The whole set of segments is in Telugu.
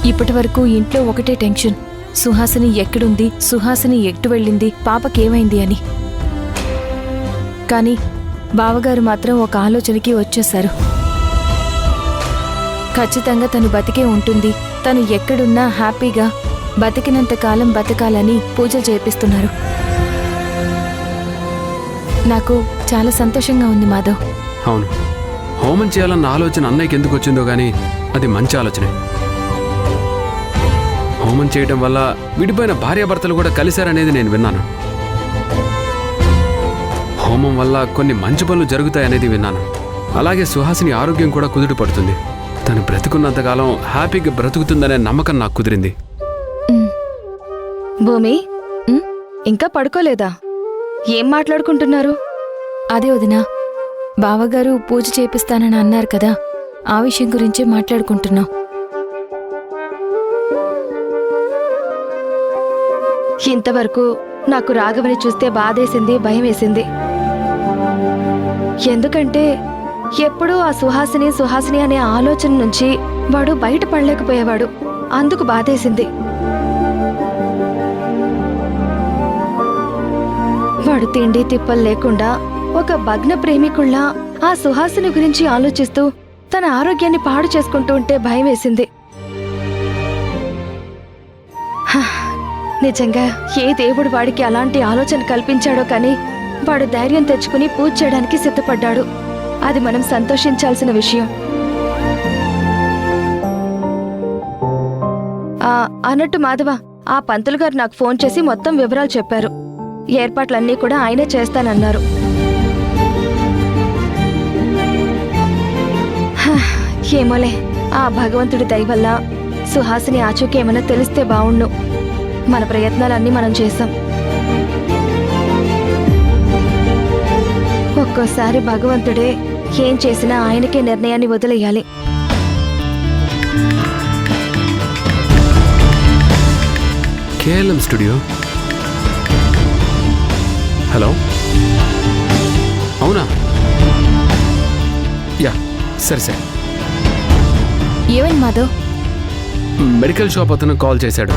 ఇప్పటి వరకు ఇంట్లో ఒకటే టెన్షన్, సుహాసిని ఎక్కడుంది, సుహాసిని ఎటు వెళ్ళింది, పాపకేమైంది అని. కానీ బావగారు మాత్రం ఒక ఆలోచనకి వచ్చేశారు. ఖచ్చితంగా తను బతికే ఉంటుంది, తను ఎక్కడున్నా హ్యాపీగా బతికినంత కాలం బతకాలని పూజలు చేపిస్తున్నారు. నాకు చాలా సంతోషంగా ఉంది మాధవ్. అవును, హోమం చేయాలన్న ఆలోచన అన్నయ్యకి ఎందుకు వచ్చిందో గానీ అది మంచి ఆలోచనే. హోమం చేయడం వల్ల విడిపోయిన భార్యాభర్తలు కూడా కలిశారనేది నేను విన్నాను. హోమం వల్ల కొన్ని మంచి పనులు జరుగుతాయనేది విన్నాను. అలాగే సుహాసిని ఆరోగ్యం కూడా కుదుట పడుతుంది. తను బ్రతుకున్నంతకాలం హ్యాపీగా బ్రతుకుతుందనే నమ్మకం నాకు కుదిరింది. భూమి, ఇంకా పడుకోలేదా? ఏం మాట్లాడుకుంటున్నారు? అదే వదినా, బావగారు పూజ చేపిస్తానని అన్నారు కదా, ఆ విషయం గురించే మాట్లాడుకుంటున్నాం. ఇంతవరకు నాకు రాఘవని చూస్తే బాధేసింది, భయం వేసింది. ఎందుకంటే ఎప్పుడూ ఆ సుహాసిని సుహాసిని అనే ఆలోచన నుంచి వాడు బయటపడలేకపోయేవాడు. అందుకు బాధేసింది. వాడు తిండి తిప్పలు లేకుండా ఒక భగ్న ప్రేమికుల్లా ఆ సుహాసిని గురించి ఆలోచిస్తూ తన ఆరోగ్యాన్ని పాడు చేసుకుంటూ ఉంటే భయం వేసింది. నిజంగా ఏ దేవుడు వాడికి అలాంటి ఆలోచన కల్పించాడో కానీ వాడు ధైర్యం తెచ్చుకుని పూజ చేయడానికి సిద్ధపడ్డాడు. అది మనం సంతోషించాల్సిన విషయం. అన్నట్టు మాధవ, ఆ పంతులు గారు నాకు ఫోన్ చేసి మొత్తం వివరాలు చెప్పారు. ఏర్పాట్లన్నీ కూడా ఆయనే చేస్తానన్నారు. ఏమోలే, ఆ భగవంతుడి దయ వల్ల సుహాసిని ఆచూకీ ఏమైనా తెలిస్తే బావుణ్ణు. మన ప్రయత్నాలన్నీ మనం చేశాం. ఒక్కోసారి భగవంతుడే ఏం చేసినా ఆయనకే నిర్ణయాన్ని వదిలేయాలి. KLM studio. హలో, అవునా? యా, సరే సరే. ఏమైంది మాధవ్? మెడికల్ షాప్ అతను కాల్ చేశాడు.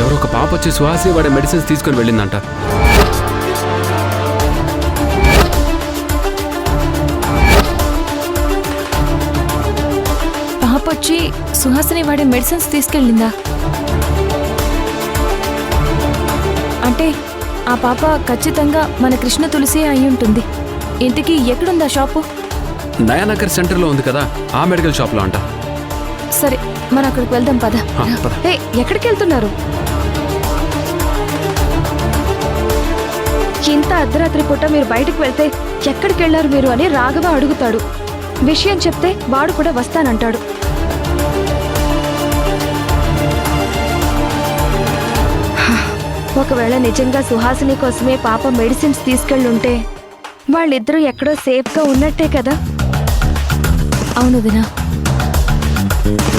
ఎవరో ఒక పాప వచ్చి సుహాసి వాడే మెడిసిన్స్ తీసుకొని వెళ్ళిందంట. పాప వచ్చి సుహాసిని వాడే మెడిసిన్స్ తీసుకెళ్ళిందా? అంటే ఆ పాప ఖచ్చితంగా మన కృష్ణ తులసి అయి ఉంటుంది. ఇంతకీ ఎక్కడుందా షాపు? నయానగర్ సెంటర్లో ఉంది కదా, ఆ మెడికల్ షాప్లో అంట. సరే, మనం అక్కడికి వెళ్దాం పద. ఎక్కడికి వెళ్తున్నారు? ఇంత అర్ధరాత్రి పూట మీరు బయటకు వెళ్తే ఎక్కడికి వెళ్లారు మీరు అని రాఘవ అడుగుతాడు. విషయం చెప్తే వాడు కూడా వస్తానంటాడు. ఒకవేళ నిజంగా సుహాసిని కోసమే పాప మెడిసిన్స్ తీసుకెళ్ళుంటే వాళ్ళిద్దరూ ఎక్కడో సేఫ్గా ఉన్నట్టే కదా. అవును వదినా.